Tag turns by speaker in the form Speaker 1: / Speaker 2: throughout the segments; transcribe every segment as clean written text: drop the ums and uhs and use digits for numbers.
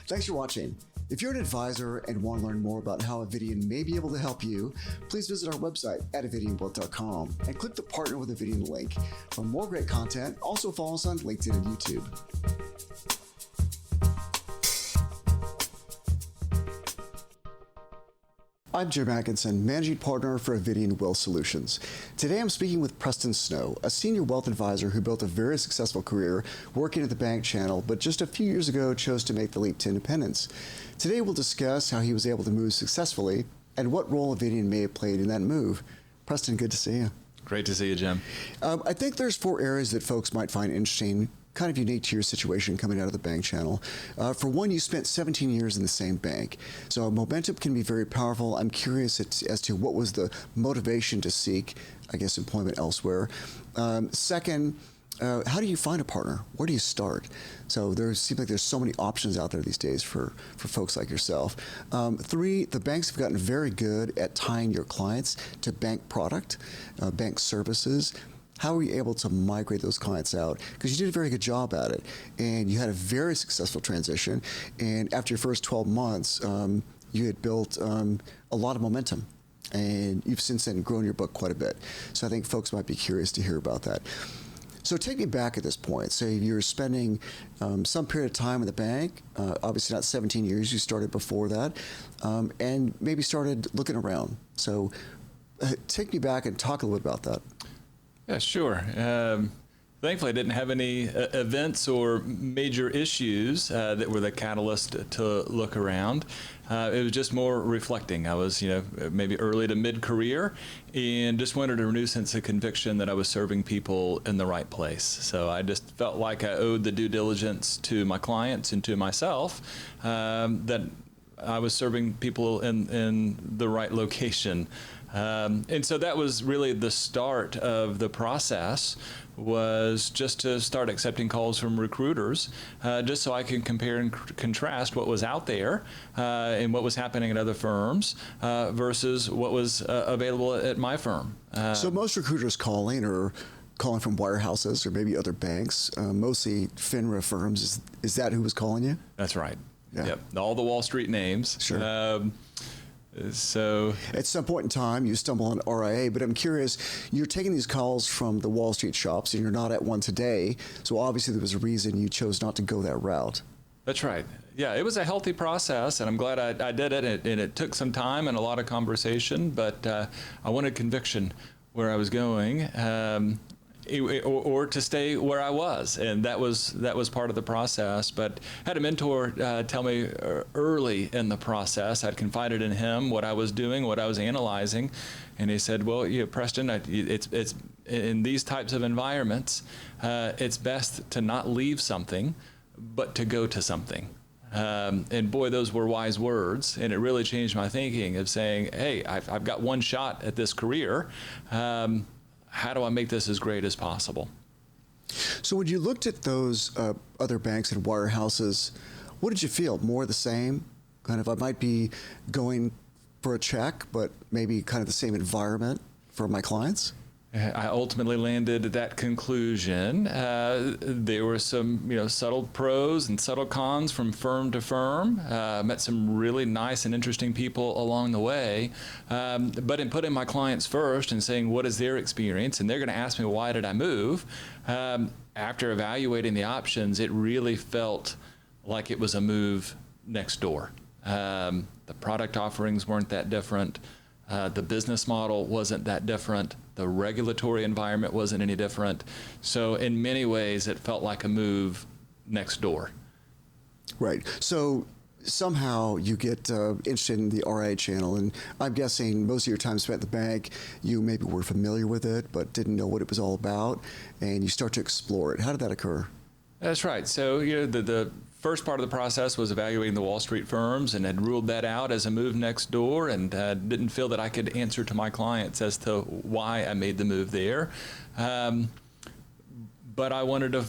Speaker 1: Thanks for watching. If you're an advisor and want to learn more about how Avidian may be able to help you, please visit our website at avidianwealth.com and click the Partner with Avidian link. For more great content, also follow us on LinkedIn and YouTube. I'm Jim Atkinson, Managing Partner for Avidian Wealth Solutions. Today I'm speaking with Preston Snow, a senior wealth advisor who built a very successful career working at the bank channel, but just a few years ago chose to make the leap to independence. Today we'll discuss how he was able to move successfully and what role Avidian may have played in that move. Preston, good to see you.
Speaker 2: Great to see you, Jim.
Speaker 1: I think there's 4 areas that folks might find interesting, kind of unique to your situation coming out of the bank channel. For one, you spent 17 years in the same bank. So momentum can be very powerful. I'm curious as to what was the motivation to seek, I guess, employment elsewhere. Second, how do you find a partner? Where do you start? So there seems like there's so many options out there these days for folks like yourself. 3, the banks have gotten very good at tying your clients to bank product, bank services. How were you able to migrate those clients out? Because you did a very good job at it, and you had a very successful transition. And after your first 12 months, you had built a lot of momentum, and you've since then grown your book quite a bit. So I think folks might be curious to hear about that. So take me back at this point. Say you're spending some period of time in the bank, obviously not 17 years, you started before that, and maybe started looking around. So take me back and talk a little bit about that.
Speaker 2: Yeah, sure. Thankfully, I didn't have any events or major issues that were the catalyst to look around. It was just more reflecting. I was, maybe early to mid-career, and just wanted a renewed sense of conviction that I was serving people in the right place. So I just felt like I owed the due diligence to my clients and to myself that I was serving people in the right location. And so that was really the start of the process, was just to start accepting calls from recruiters, just so I can compare and contrast what was out there and what was happening at other firms versus what was available at my firm.
Speaker 1: So most recruiters calling are calling from wirehouses or maybe other banks, mostly FINRA firms. Is that who was calling you?
Speaker 2: That's right.
Speaker 1: Yeah.
Speaker 2: Yep. All the Wall Street names.
Speaker 1: Sure.
Speaker 2: So
Speaker 1: at some point in time, you stumble on RIA, but I'm curious, you're taking these calls from the Wall Street shops and you're not at one today. So obviously there was a reason you chose not to go that route.
Speaker 2: That's right. Yeah, it was a healthy process, and I'm glad I did it. And it took some time and a lot of conversation, but I wanted conviction where I was going. Or to stay where I was, and that was part of the process. But I had a mentor tell me early in the process. I'd confided in him what I was doing, what I was analyzing, and he said, "Well, Preston, it's in these types of environments, it's best to not leave something, but to go to something." And boy, those were wise words, and it really changed my thinking of saying, "Hey, I've got one shot at this career. How do I make this as great as possible?"
Speaker 1: So when you looked at those other banks and wirehouses, what did you feel? More the same? Kind of, I might be going for a check, but maybe kind of the same environment for my clients?
Speaker 2: I ultimately landed at that conclusion. There were some, subtle pros and subtle cons from firm to firm. Met some really nice and interesting people along the way. But in putting my clients first and saying, what is their experience? And they're going to ask me, why did I move? After evaluating the options, it really felt like it was a move next door. The product offerings weren't that different. The business model wasn't that different. The regulatory environment wasn't any different. So in many ways, it felt like a move next door.
Speaker 1: Right. So somehow you get interested in the RIA channel, and I'm guessing most of your time spent at the bank, you maybe were familiar with it, but didn't know what it was all about, and you start to explore it. How did that occur?
Speaker 2: That's right. So the first part of the process was evaluating the Wall Street firms, and had ruled that out as a move next door, and didn't feel that I could answer to my clients as to why I made the move there. But I wanted to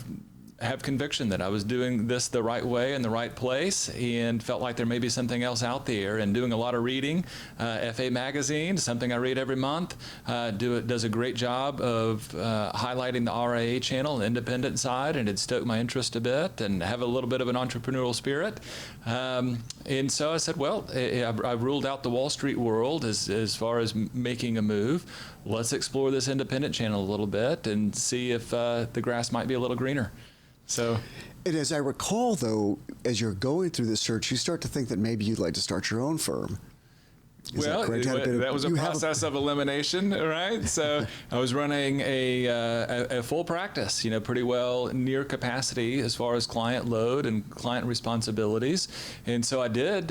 Speaker 2: have conviction that I was doing this the right way in the right place, and felt like there may be something else out there. And doing a lot of reading, FA Magazine, something I read every month, does a great job of highlighting the RIA channel, the independent side, and it stoked my interest a bit, and have a little bit of an entrepreneurial spirit. And so I said, well, I've ruled out the Wall Street world as far as making a move. Let's explore this independent channel a little bit and see if the grass might be a little greener. So,
Speaker 1: and as I recall, though, as you're going through this search, you start to think that maybe you'd like to start your own firm.
Speaker 2: Well, that was a process of elimination, right? So I was running a full practice, pretty well near capacity as far as client load and client responsibilities. And so I did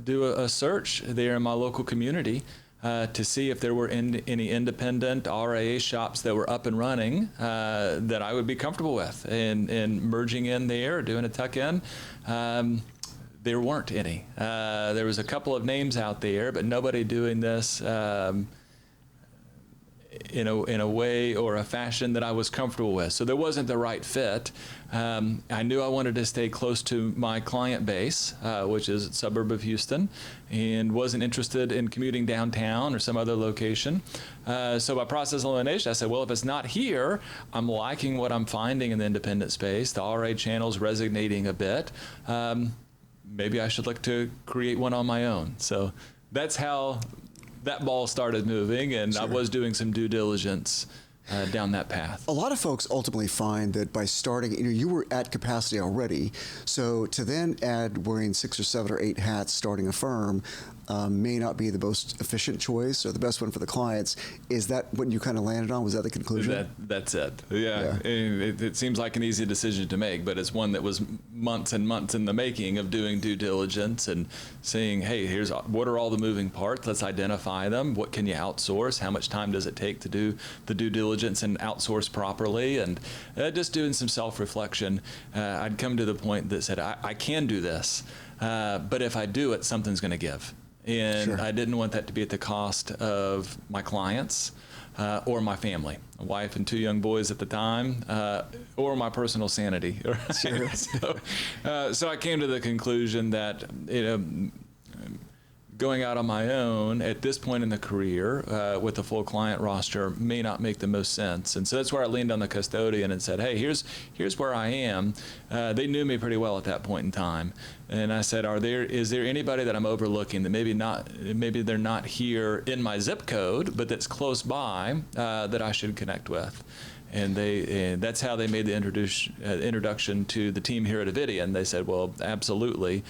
Speaker 2: do a search there in my local community to see if there were any independent RIA shops that were up and running that I would be comfortable with, and merging in there, doing a tuck-in. There weren't any. There was a couple of names out there, but nobody doing this in a way or a fashion that I was comfortable with. So there wasn't the right fit. I knew I wanted to stay close to my client base, which is a suburb of Houston, and wasn't interested in commuting downtown or some other location. So by process of elimination, I said, well, if it's not here, I'm liking what I'm finding in the independent space. The RA channel's resonating a bit. Maybe I should look to create one on my own. So that's how that ball started moving, and sure. I was doing some due diligence down that path.
Speaker 1: A lot of folks ultimately find that by starting, you were at capacity already, so to then add wearing 6 or 7 or 8 hats starting a firm may not be the most efficient choice or the best one for the clients. Is that what you kind of landed on? Was that the conclusion?
Speaker 2: That's it. Yeah. It seems like an easy decision to make, but it's one that was months and months in the making of doing due diligence and saying, hey, here's what are all the moving parts? Let's identify them. What can you outsource? How much time does it take to do the due diligence and outsource properly? And just doing some self-reflection, I'd come to the point that said, I can do this, but if I do it, something's going to give. And sure. I didn't want that to be at the cost of my clients or my family, a wife and 2 young boys at the time, or my personal sanity. Sure. So I came to the conclusion that going out on my own at this point in the career with a full client roster may not make the most sense. And so that's where I leaned on the custodian and said, hey, here's where I am. They knew me pretty well at that point in time. And I said, is there anybody that I'm overlooking that maybe they're not here in my zip code, but that's close by that I should connect with? And that's how they made the introduction to the team here at Avidian. They said, well, absolutely.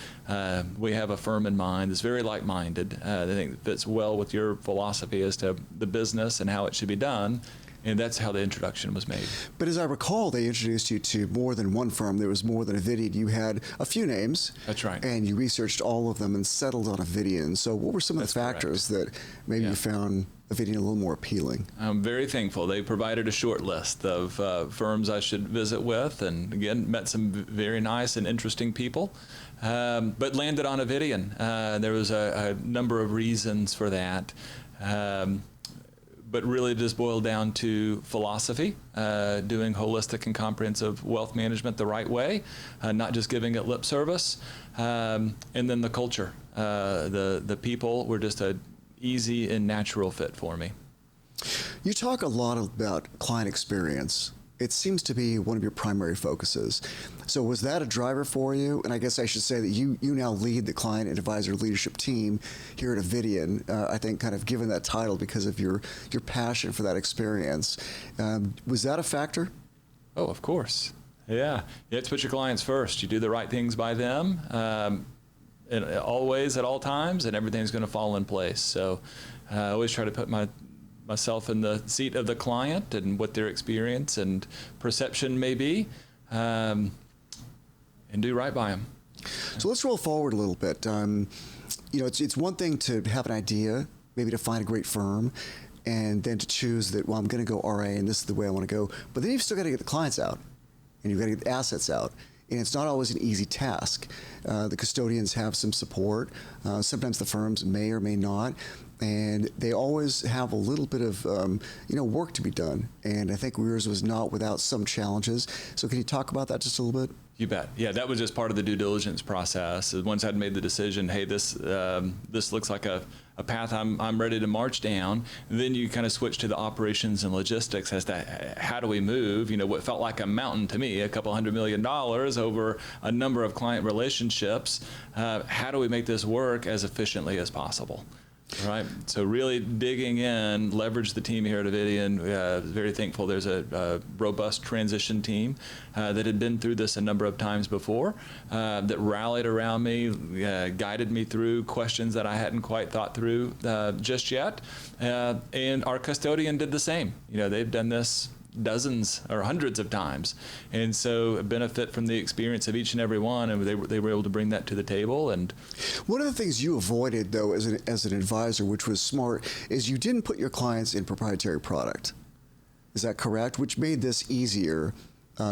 Speaker 2: We have a firm in mind that's very like-minded. They think it fits well with your philosophy as to the business and how it should be done. And that's how the introduction was made. But
Speaker 1: as I recall, they introduced you to more than one firm. There was more than Avidian. You had a few names.
Speaker 2: That's right.
Speaker 1: And you researched all of them and settled on Avidian. So what were some of the factors that maybe you found Avidian a little more appealing?
Speaker 2: I'm very thankful. They provided a short list of firms I should visit with, and again, met some very nice and interesting people, but landed on Avidian. There was a number of reasons for that. But really just boiled down to philosophy, doing holistic and comprehensive wealth management the right way, not just giving it lip service, and then the culture. The people were just a easy and natural fit for me.
Speaker 1: You talk a lot about client experience. It seems to be one of your primary focuses. So was that a driver for you? And I guess I should say that you now lead the client and advisor leadership team here at Avidian, I think kind of given that title because of your passion for that experience. Was that a factor?
Speaker 2: Oh, of course. Yeah. You have to put your clients first. You do the right things by them, and always at all times, and everything's going to fall in place. So I always try to put myself in the seat of the client and what their experience and perception may be, and do right by them.
Speaker 1: So let's roll forward a little bit. It's one thing to have an idea, maybe to find a great firm, and then to choose that, well, I'm going to go RA and this is the way I want to go. But then you've still got to get the clients out, and you've got to get the assets out. And it's not always an easy task. The custodians have some support. Sometimes the firms may or may not. and they always have a little bit of work to be done. And I think yours was not without some challenges. So can you talk about that just a little bit?
Speaker 2: You bet. Yeah, that was just part of the due diligence process. Once I'd made the decision, hey, this looks like a path I'm ready to march down. And then you kind of switch to the operations and logistics as to how do we move, what felt like a mountain to me, $200 million over a number of client relationships. How do we make this work as efficiently as possible? Right. So really digging in, leverage the team here at Avidian. Very thankful there's a robust transition team that had been through this a number of times before, that rallied around me, guided me through questions that I hadn't quite thought through just yet. And our custodian did the same. They've done this dozens or hundreds of times, and so benefit from the experience of each and every one, and they were able to bring that to the table. And
Speaker 1: one of the things you avoided, though, as an advisor, which was smart, is you didn't put your clients in proprietary product. Is that correct? Which made this easier,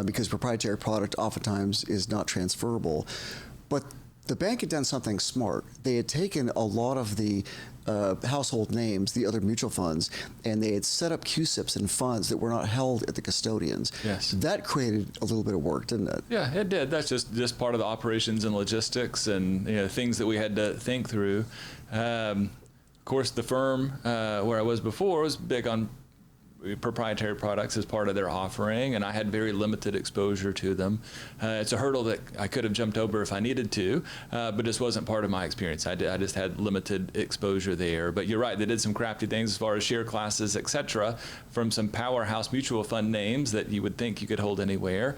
Speaker 1: because proprietary product oftentimes is not transferable. But the bank had done something smart. They had taken a lot of the household names, the other mutual funds, and they had set up QSIPs and funds that were not held at the custodians.
Speaker 2: Yes.
Speaker 1: That created a little bit of work, didn't it?
Speaker 2: Yeah, it did. That's just part of the operations and logistics and things that we had to think through. Of course, the firm where I was before was big on proprietary products as part of their offering, and I had very limited exposure to them. It's a hurdle that I could have jumped over if I needed to, but this wasn't part of my experience. I just had limited exposure there. But you're right, they did some crafty things as far as share classes, etc., from some powerhouse mutual fund names that you would think you could hold anywhere.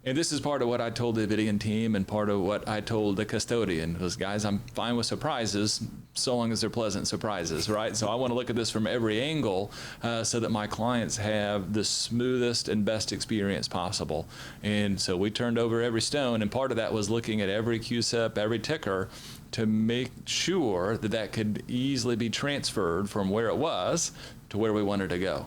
Speaker 2: And this is part of what I told the Avidian team and part of what I told the custodian was, guys, I'm fine with surprises so long as they're pleasant surprises, right? So I want to look at this from every angle so that my clients have the smoothest and best experience possible. And so we turned over every stone, and part of that was looking at every QSIP, every ticker, to make sure that that could easily be transferred from where it was to where we wanted to go.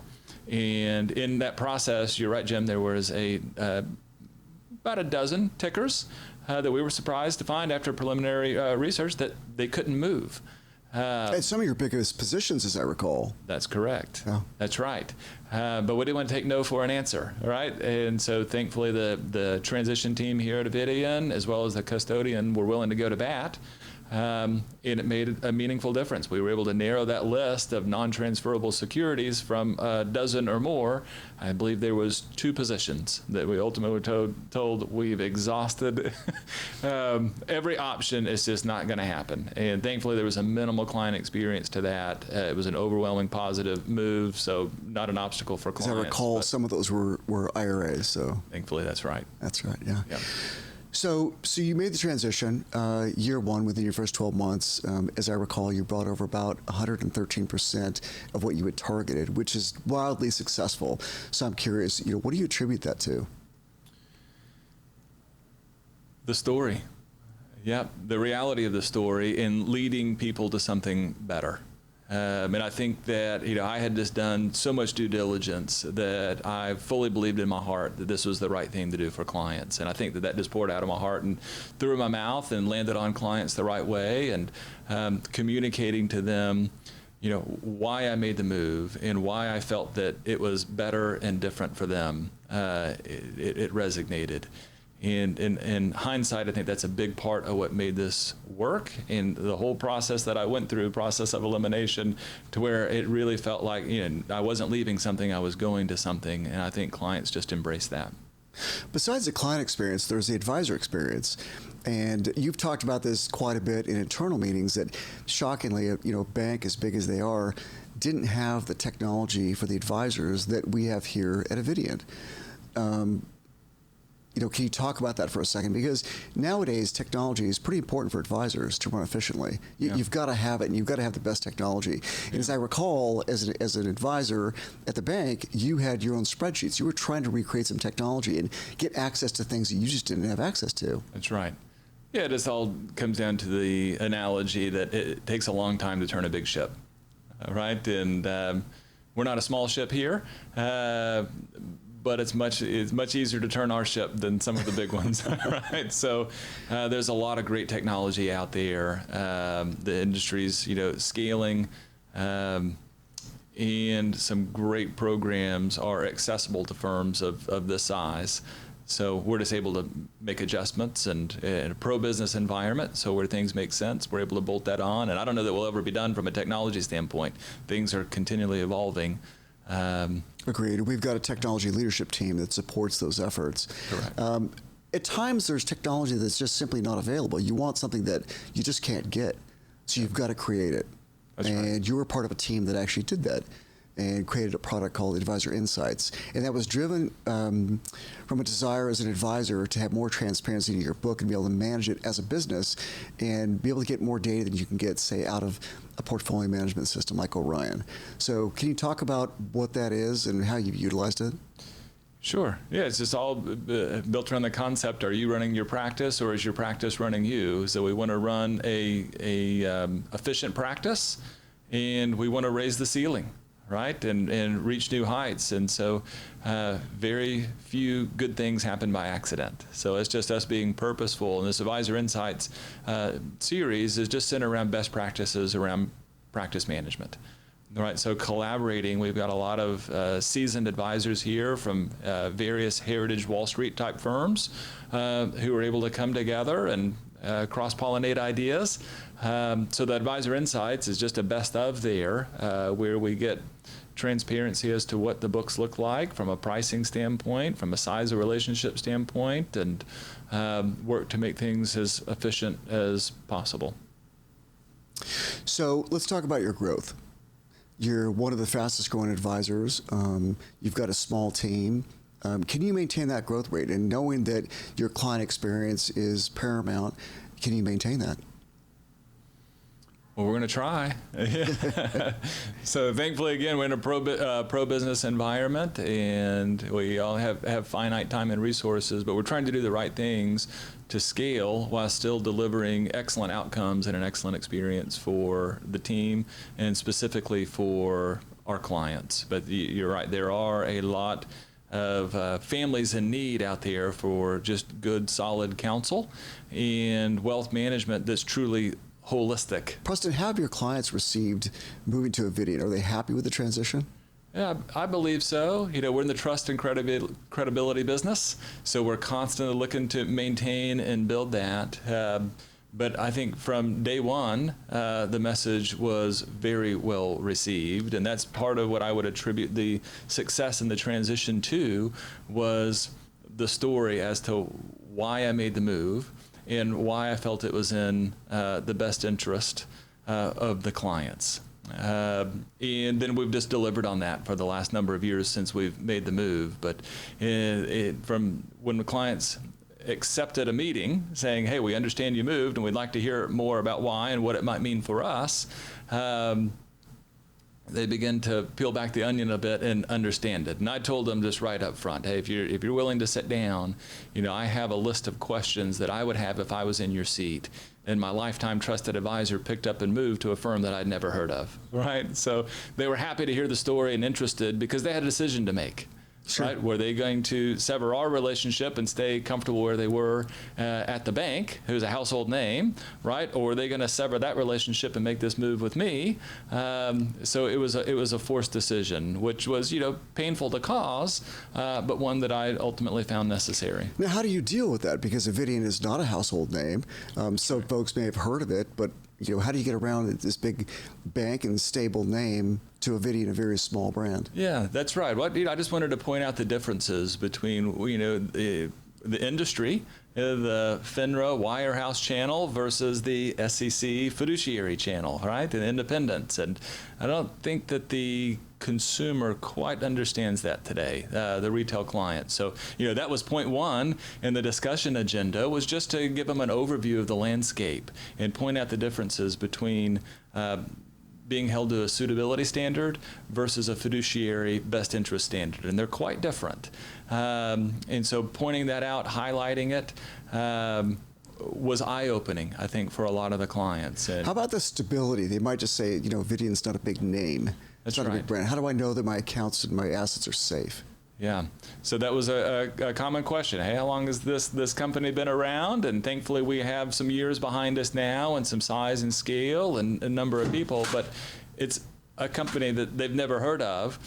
Speaker 2: And in that process, you're right, Jim, there was about a dozen tickers that we were surprised to find after preliminary research that they couldn't move.
Speaker 1: And some of your biggest positions, as I recall.
Speaker 2: That's correct.
Speaker 1: Yeah.
Speaker 2: That's right. But we didn't want to take no for an answer, right? And so thankfully the transition team here at Avidian, as well as the custodian, were willing to go to bat. And it made a meaningful difference. We were able to narrow that list of non-transferable securities from a dozen or more. I believe there was 2 positions that we ultimately told we've exhausted every option. It's just not going to happen. And thankfully, there was a minimal client experience to that. It was an overwhelming positive move, so not an obstacle for clients.
Speaker 1: As I recall, some of those were IRAs. So
Speaker 2: thankfully, that's right.
Speaker 1: That's right. Yeah.
Speaker 2: Yeah.
Speaker 1: So you made the transition year one within your first 12 months. As I recall, you brought over about 113% of what you had targeted, which is wildly successful. So I'm curious, what do you attribute that to?
Speaker 2: The story. Yeah, the reality of the story in leading people to something better. And I think that I had just done so much due diligence that I fully believed in my heart that this was the right thing to do for clients. And I think that just poured out of my heart and through my mouth and landed on clients the right way, and communicating to them why I made the move and why I felt that it was better and different for them. It resonated. And in hindsight, I think that's a big part of what made this work, and the whole process that I went through, process of elimination, to where it really felt like I wasn't leaving something, I was going to something, and I think clients just embrace that.
Speaker 1: Besides the client experience, there's the advisor experience. And you've talked about this quite a bit in internal meetings that, shockingly, a bank as big as they are didn't have the technology for the advisors that we have here at Avidian. Can you talk about that for a second? Because nowadays, technology is pretty important for advisors to run efficiently. You've got to have it, and you've got to have the best technology. And as I recall, as an advisor at the bank, you had your own spreadsheets. You were trying to recreate some technology and get access to things that you just didn't have access to.
Speaker 2: That's right. Yeah, this all comes down to the analogy that it takes a long time to turn a big ship, right? And we're not a small ship here. but it's much easier to turn our ship than some of the big ones, right? So there's a lot of great technology out there. The industry's scaling, and some great programs are accessible to firms of this size. So we're just able to make adjustments, and in a pro-business environment, so where things make sense, we're able to bolt that on. And I don't know that we'll ever be done from a technology standpoint. Things are continually evolving.
Speaker 1: Agreed. We've got a technology leadership team that supports those efforts.
Speaker 2: Correct.
Speaker 1: At times, there's technology that's just simply not available. You want something that you just can't get, so you've got to create it.
Speaker 2: That's
Speaker 1: and
Speaker 2: right.
Speaker 1: you were part of a team that actually did that and created a product called Advisor Insights. And that was driven from a desire as an advisor to have more transparency in your book and be able to manage it as a business and be able to get more data than you can get, say, out of a portfolio management system like Orion. So can you talk about what that is and how you've utilized it?
Speaker 2: Sure. Yeah, it's just all built around the concept: are you running your practice, or is your practice running you? So we want to run a efficient practice, and we want to raise the ceiling, right, and reach new heights. And so very few good things happen by accident. So it's just us being purposeful. And this Advisor Insights series is just centered around best practices around practice management. All right, so collaborating, we've got a lot of seasoned advisors here from various heritage Wall Street type firms who are able to come together and cross-pollinate ideas. So the Advisor Insights is just a best of there, where we get transparency as to what the books look like from a pricing standpoint, from a size of relationship standpoint, and work to make things as efficient as possible.
Speaker 1: So let's talk about your growth. You're one of the fastest growing advisors. You've got a small team. Can you maintain that growth rate? And knowing that your client experience is paramount, can you maintain that?
Speaker 2: Well, we're going to try. So thankfully, again, we're in a pro-business environment, and we all have finite time and resources, but we're trying to do the right things to scale while still delivering excellent outcomes and an excellent experience for the team and specifically for our clients. But you're right, there are a lot of families in need out there for just good, solid counsel and wealth management that's truly holistic.
Speaker 1: Preston, how have your clients received moving to Avidian? Are they happy with the transition?
Speaker 2: Yeah, I believe so. We're in the trust and credibility business, so we're constantly looking to maintain and build that. But I think from day one, the message was very well received, and that's part of what I would attribute the success in the transition to, was the story as to why I made the move and why I felt it was in the best interest of the clients. And then we've just delivered on that for the last number of years since we've made the move. But from when the clients accepted a meeting saying, hey, we understand you moved and we'd like to hear more about why and what it might mean for us, they begin to peel back the onion a bit and understand it. And I told them just right up front, hey, if you're willing to sit down, I have a list of questions that I would have if I was in your seat. And my lifetime trusted advisor picked up and moved to a firm that I'd never heard of, right? So they were happy to hear the story and interested because they had a decision to make. Sure. Right? Were they going to sever our relationship and stay comfortable where they were at the bank, who's a household name, right? Or were they going to sever that relationship and make this move with me? So it was a forced decision, which was painful to cause, but one that I ultimately found necessary.
Speaker 1: Now, how do you deal with that? Because Avidian is not a household name. Some folks may have heard of it, but how do you get around this big bank and stable name to Avidian, a very small brand?
Speaker 2: Yeah, that's right. I just wanted to point out the differences between the industry, the FINRA wirehouse channel versus the SEC fiduciary channel, right? The independents. And I don't think that the consumer quite understands that today, the retail client. So, that was point one in the discussion agenda, was just to give them an overview of the landscape and point out the differences between being held to a suitability standard versus a fiduciary best interest standard. And they're quite different. And so pointing that out, highlighting it, was eye-opening, I think, for a lot of the clients. And
Speaker 1: how about the stability? They might just say, Avidian's not a big name. It's not a big brand. How do I know that my accounts and my assets are safe?
Speaker 2: Yeah. So that was a common question. Hey, how long has this company been around? And thankfully we have some years behind us now and some size and scale and a number of people, but it's a company that they've never heard of.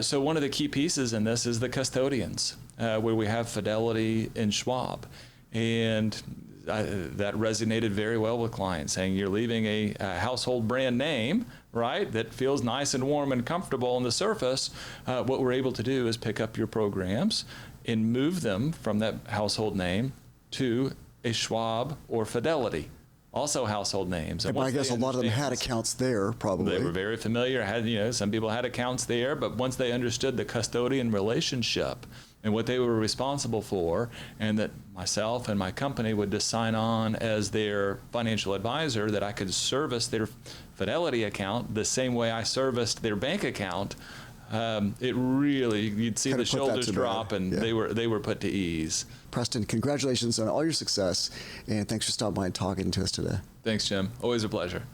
Speaker 2: So one of the key pieces in this is the custodians, where we have Fidelity and Schwab. And that resonated very well with clients, saying you're leaving a household brand name, right, that feels nice and warm and comfortable on the surface. What we're able to do is pick up your programs and move them from that household name to a Schwab or Fidelity, also household names.
Speaker 1: And I guess a lot of them had accounts there, probably.
Speaker 2: They were very familiar. Some people had accounts there, but once they understood the custodian relationship and what they were responsible for, and that myself and my company would just sign on as their financial advisor, that I could service their Fidelity account the same way I serviced their bank account, it really, you'd see the shoulders drop, and they were put to ease.
Speaker 1: Preston, congratulations on all your success, and thanks for stopping by and talking to us today.
Speaker 2: Thanks, Jim. Always a pleasure.